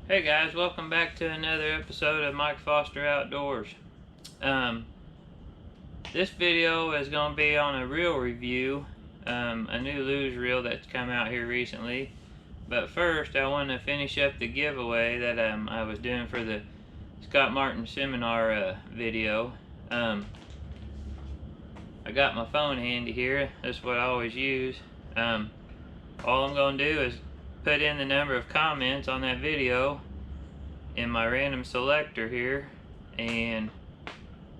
Hey guys, welcome back to another episode of Mike Foster Outdoors. This video is going to be on a reel review, a new Lews Reel that's come out here recently. But first, I want to finish up the giveaway that I was doing for the Scott Martin seminar video. I got my phone handy here. That's what I always use. All I'm going to do is put in the number of comments on that video in my random selector here, and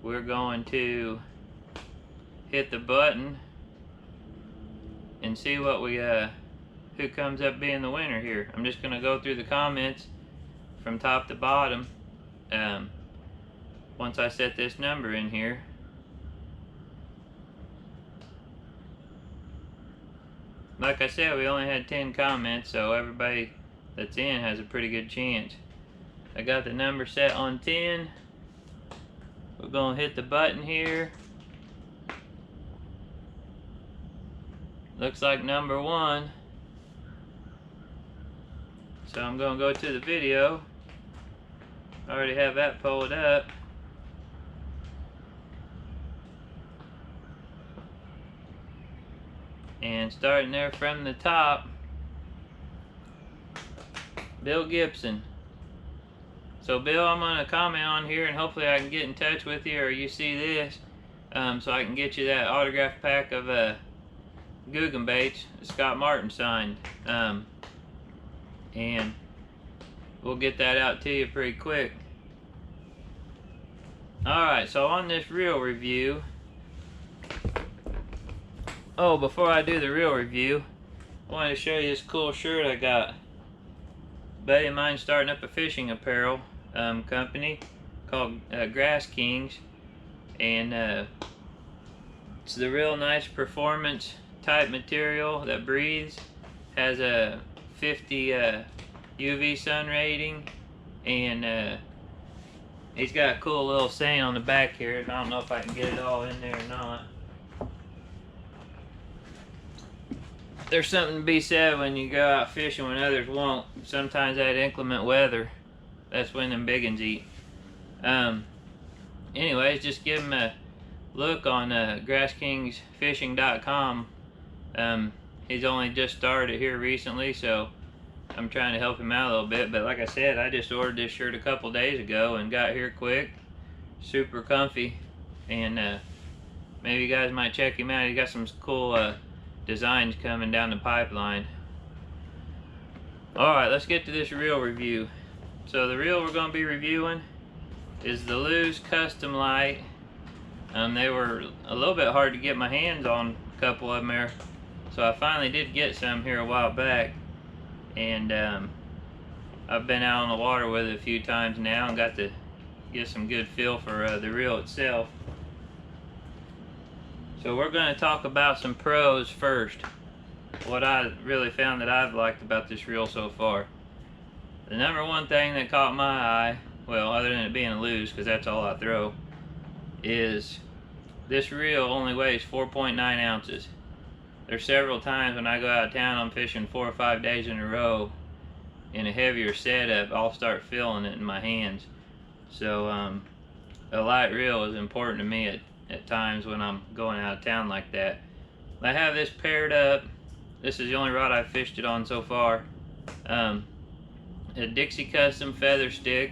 we're going to hit the button and see what we who comes up being the winner here. I'm just going to go through the comments from top to bottom once I set this number in here. Like I said, we only had 10 comments, so everybody that's in has a pretty good chance. I got the number set on 10. We're going to hit the button here. Looks like number 1. So I'm going to go to the video. I already have that pulled up. And starting there from the top, Bill Gibson. So Bill, I'm going to comment on here and hopefully I can get in touch with you, or you see this, so I can get you that autographed pack of Guggenbaits Scott Martin signed. And we'll get that out to you pretty quick. Alright, so on this reel review, oh, before I do the reel review, I wanted to show you this cool shirt I got. A buddy of mine starting up a fishing apparel company called Grass Kings, and it's the real nice performance type material that breathes, has a 50 UV sun rating, and he's got a cool little saying on the back here. I don't know if I can get it all in there or not. There's something to be said when you go out fishing when others won't. Sometimes that inclement weather, that's when them biggins eat. Anyways, just give him a look on GrassKingsFishing.com. He's only just started here recently, so I'm trying to help him out a little bit. But like I said, I just ordered this shirt a couple days ago and got here quick. Super comfy, and maybe you guys might check him out. He got some cool designs coming down the pipeline. Alright, let's get to this reel review. So the reel we're going to be reviewing is the Lews Custom Lite. They were a little bit hard to get my hands on, a couple of them there, so I finally did get some here a while back, and I've been out on the water with it a few times now and got to get some good feel for the reel itself. So we're going to talk about some pros first. What I really found that I've liked about this reel so far. The number one thing that caught my eye, well, other than it being a Lews, because that's all I throw, is this reel only weighs 4.9 ounces. There's several times when I go out of town, I'm fishing 4 or 5 days in a row in a heavier setup, I'll start feeling it in my hands. So a light reel is important to me at times when I'm going out of town like that. I have this paired up. This is the only rod I've fished it on so far. A Dixie custom feather stick,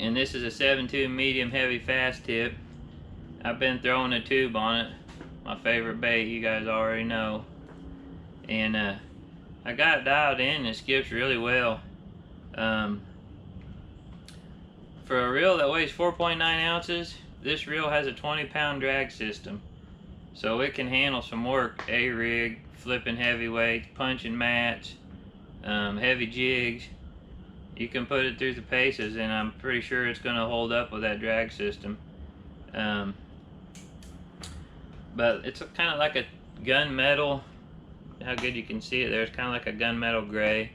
and this is a 7.2 medium heavy fast tip. I've been throwing a tube on it, my favorite bait, you guys already know, and I got it dialed in and it skips really well. For a reel that weighs 4.9 ounces, this reel has a 20-pound drag system, so it can handle some work, A-rig, flipping heavy weights, punching mats, heavy jigs. You can put it through the paces, and I'm pretty sure it's going to hold up with that drag system. But it's kind of like a gunmetal. How good you can see it there. It's kind of like a gunmetal gray.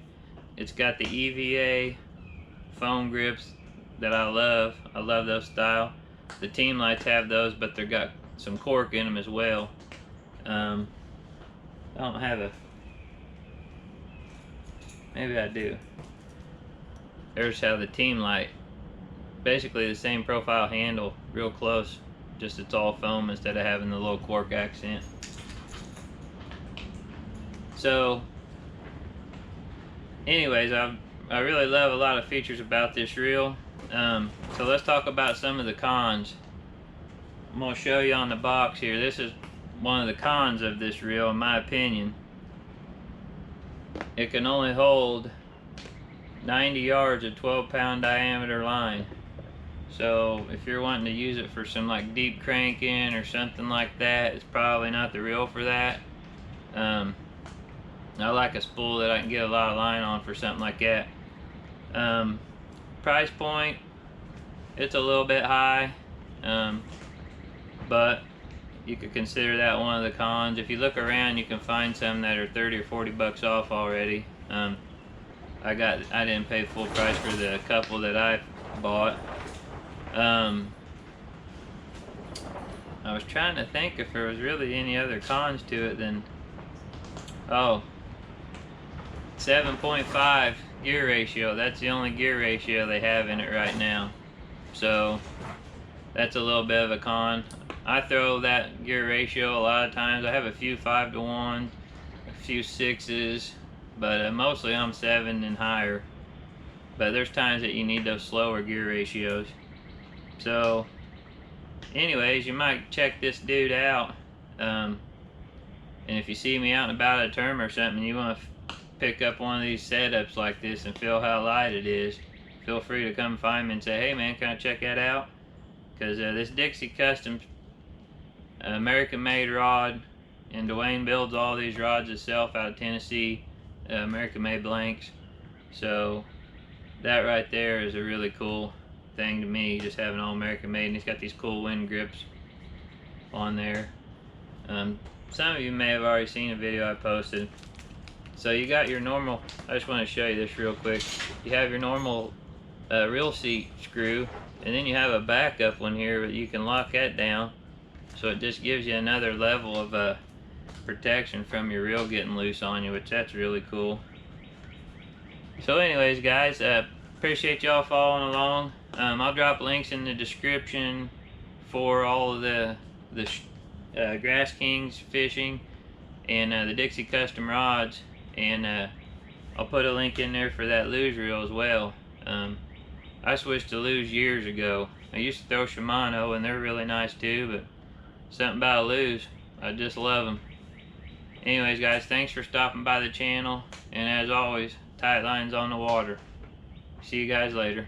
It's got the EVA foam grips that I love. I love those style. The Team Lights have those, but they've got some cork in them as well. I don't have a... Maybe I do. There's how the Team Light. Basically the same profile handle, real close. Just it's all foam instead of having the little cork accent. So, anyways, I really love a lot of features about this reel. So let's talk about some of the cons. I'm going to show you on the box here. This is one of the cons of this reel, in my opinion. It can only hold 90 yards of 12-pound diameter line. So if you're wanting to use it for some like deep cranking or something like that, it's probably not the reel for that. I like a spool that I can get a lot of line on for something like that. Price point, it's a little bit high, but you could consider that one of the cons. If you look around, you can find some that are 30 or 40 bucks off already. I didn't pay full price for the couple that I bought. I was trying to think if there was really any other cons to it than, 7.5 gear ratio. That's the only gear ratio they have in it right now. So that's a little bit of a con. I throw that gear ratio a lot of times. I have a few 5-to-1, a few 6s, but mostly I'm 7 and higher. But there's times that you need those slower gear ratios. So anyways, you might check this dude out. And if you see me out and about at a tournament or something, you want to pick up one of these setups like this and feel how light it is, feel free to come find me and say, hey man, can I check that out? Because this Dixie Customs American made rod, and Dwayne builds all these rods himself out of Tennessee, American made blanks. So that right there is a really cool thing to me, just having all American made, and he's got these cool wind grips on there. Some of you may have already seen a video I posted. So you got your normal, I just want to show you this real quick. You have your normal reel seat screw, and then you have a backup one here, but you can lock that down. So it just gives you another level of protection from your reel getting loose on you, which that's really cool. So anyways guys, appreciate y'all following along. I'll drop links in the description for all of the Grass Kings fishing and the Dixie custom rods, and I'll put a link in there for that Lews Reel as well. I switched to Lews years ago. I used to throw Shimano and they're really nice too, but something about Lews, I just love them. Anyways guys, thanks for stopping by the channel, and as always, tight lines on the water. See you guys later.